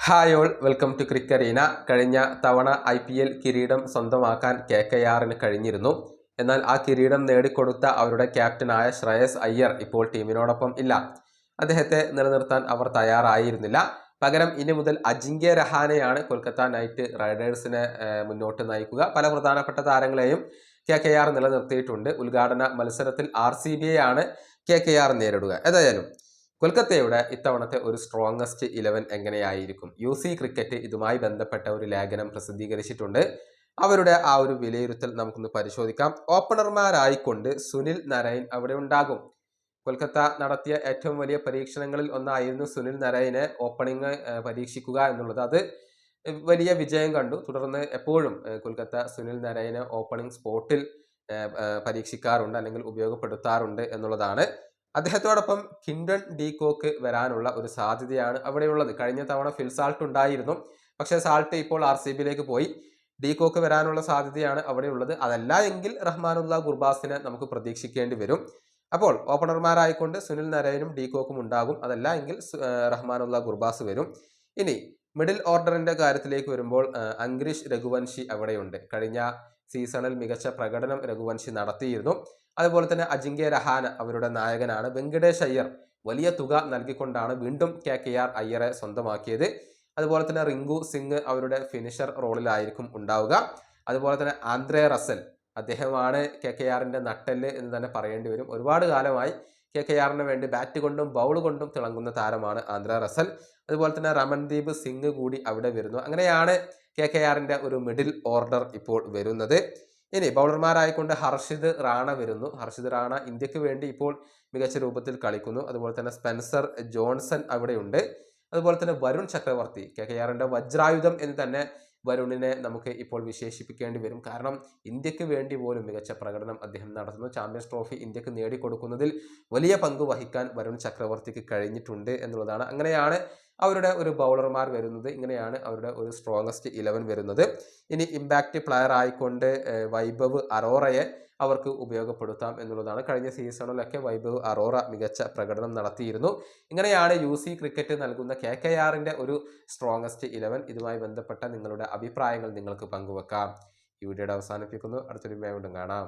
Hi all, welcome to Crickarena. കഴിഞ്ഞ തവണ IPL കിരീടം സ്വന്തമാക്കാൻ KKRന് കഴിഞ്ഞിരുന്നു. എന്നാൽ ആ കിരീടം നേടിക്കൊടുത്ത അവരുടെ ക്യാപ്റ്റനായ ശ്രേയസ് അയ്യർ ഇപ്പോൾ ടീമിനോടൊപ്പം ഇല്ല. അദ്ദേഹത്തെ നിലനിർത്താൻ അവർ തയ്യാറായിരുന്നില്ല. പകരം ഇനി മുതൽ അജിങ്ക്യ രഹാനെയാണ് കൊൽക്കത്ത നൈറ്റ് റൈഡേഴ്സിനെ മുന്നോട്ട് നയിക്കുക. പല പ്രധാനപ്പെട്ട താരങ്ങളെയും KKR നിലനിർത്തിയിട്ടുണ്ട്. ഉദ്ഘാടന മത്സരത്തിൽ RCBയെയാണ് KKR നേരിടുക. ഏതായാലും കൊൽക്കത്തയുടെ ഇത്തവണത്തെ ഒരു സ്ട്രോങ്ങസ്റ്റ് 11 എങ്ങനെയായിരിക്കും? UC ക്രിക്കറ്റ് ഇതുമായി ബന്ധപ്പെട്ട ഒരു ലേഖനം പ്രസിദ്ധീകരിച്ചിട്ടുണ്ട്. അവരുടെ ആ ഒരു വിലയിരുത്തൽ നമുക്കൊന്ന് പരിശോധിക്കാം. ഓപ്പണർമാരായിക്കൊണ്ട് സുനിൽ നരൈൻ അവിടെ ഉണ്ടാകും. കൊൽക്കത്ത നടത്തിയ ഏറ്റവും വലിയ പരീക്ഷണങ്ങളിൽ ഒന്നായിരുന്നു സുനിൽ നരൈനെ ഓപ്പണിംഗ് പരീക്ഷിക്കുക എന്നുള്ളത്. അത് വലിയ വിജയം കണ്ടു. തുടർന്ന് എപ്പോഴും കൊൽക്കത്ത സുനിൽ നരൈനെ ഓപ്പണിംഗ് സ്പോട്ടിൽ പരീക്ഷിക്കാറുണ്ട്, അല്ലെങ്കിൽ ഉപയോഗപ്പെടുത്താറുണ്ട് എന്നുള്ളതാണ്. അദ്ദേഹത്തോടൊപ്പം കിൻഡൺ ഡി കോക്ക് വരാനുള്ള ഒരു സാധ്യതയാണ് അവിടെയുള്ളത്. കഴിഞ്ഞ തവണ ഫിൽ സാൾട്ട് ഉണ്ടായിരുന്നു, പക്ഷേ സാൾട്ട് ഇപ്പോൾ RCBയിലേക്ക് പോയി. ഡി കോക്ക് വരാനുള്ള സാധ്യതയാണ് അവിടെയുള്ളത്. അതല്ല എങ്കിൽ റഹ്മാനുല്ല ഗുർബാസിനെ നമുക്ക് പ്രതീക്ഷിക്കേണ്ടി വരും. അപ്പോൾ ഓപ്പണർമാരായിക്കൊണ്ട് സുനിൽ നരൈനും ഡി കോക്കും ഉണ്ടാകും. അതല്ല എങ്കിൽ റഹ്മാനുല്ല ഗുർബാസ് വരും. ഇനി മിഡിൽ ഓർഡറിന്റെ കാര്യത്തിലേക്ക് വരുമ്പോൾ അങ്ക്രിഷ് രഘുവൻഷി അവിടെയുണ്ട്. കഴിഞ്ഞ സീസണിൽ മികച്ച പ്രകടനം രഘുവൻഷി നടത്തിയിരുന്നു. അതുപോലെ തന്നെ അജിങ്ക്യ രഹാന അവരുടെ നായകനാണ്. വെങ്കടേഷ് അയ്യർ വലിയ തുക നൽകിക്കൊണ്ടാണ് വീണ്ടും KKR അയ്യറെ സ്വന്തമാക്കിയത്. അതുപോലെ തന്നെ റിങ്കു സിംഗ് അവരുടെ ഫിനിഷർ റോളിലായിരിക്കും ഉണ്ടാവുക. അതുപോലെ തന്നെ ആന്ദ്രേ റസൽ, അദ്ദേഹമാണ് KKRന്റെ നട്ടെല്ല് എന്ന് തന്നെ പറയേണ്ടി വരും. ഒരുപാട് കാലമായി KKRന് വേണ്ടി ബാറ്റ് കൊണ്ടും ബൗൾ കൊണ്ടും തിളങ്ങുന്ന താരമാണ് ആന്ദ്രേ റസൽ. അതുപോലെ തന്നെ രമൺദീപ് സിംഗ് കൂടി അവിടെ വരുന്നു. അങ്ങനെയാണ് KKRന്റെ ഒരു മിഡിൽ ഓർഡർ ഇപ്പോൾ വരുന്നത്. ഇനി ബൗളർമാരായിക്കൊണ്ട് ഹർഷിത് റാണ വരുന്നു. ഹർഷിത് റാണ ഇന്ത്യക്ക് വേണ്ടി ഇപ്പോൾ മികച്ച രൂപത്തിൽ കളിക്കുന്നു. അതുപോലെ തന്നെ സ്പെൻസർ ജോൺസൺ അവിടെയുണ്ട്. അതുപോലെ തന്നെ വരുൺ ചക്രവർത്തി, KKRന്റെ വജ്രായുധം എന്ന് തന്നെ വരുണിനെ നമുക്ക് ഇപ്പോൾ വിശേഷിപ്പിക്കേണ്ടി വരും. കാരണം ഇന്ത്യക്ക് വേണ്ടി പോലും മികച്ച പ്രകടനം അദ്ദേഹം നടത്തുന്നു. ചാമ്പ്യൻസ് ട്രോഫി ഇന്ത്യക്ക് നേടിക്കൊടുക്കുന്നതിൽ വലിയ പങ്ക് വഹിക്കാൻ വരുൺ ചക്രവർത്തിക്ക് കഴിഞ്ഞിട്ടുണ്ട് എന്നുള്ളതാണ്. അങ്ങനെയാണ് അവരുടെ ഒരു ബൗളർമാർ വരുന്നത്. ഇങ്ങനെയാണ് അവരുടെ ഒരു സ്ട്രോങ്ങസ്റ്റ് 11 വരുന്നത്. ഇനി ഇമ്പാക്റ്റ് പ്ലെയർ ആയിക്കൊണ്ട് വൈഭവ് അറോറയെ അവർക്ക് ഉപയോഗപ്പെടുത്താം എന്നുള്ളതാണ്. കഴിഞ്ഞ സീസണിലൊക്കെ വൈഭവ് അറോറ മികച്ച പ്രകടനം നടത്തിയിരുന്നു. ഇങ്ങനെയാണ് UC ക്രിക്കറ്റ് നൽകുന്ന KKRന്റെ ഒരു സ്ട്രോങ്ങസ്റ്റ് 11. ഇതുമായി ബന്ധപ്പെട്ട നിങ്ങളുടെ അഭിപ്രായങ്ങൾ നിങ്ങൾക്ക് പങ്കുവെക്കാം. ഈ വീഡിയോയുടെ അവസാനിപ്പിക്കുന്നു. അടുത്തൊരു വീഡിയോ കാണാം.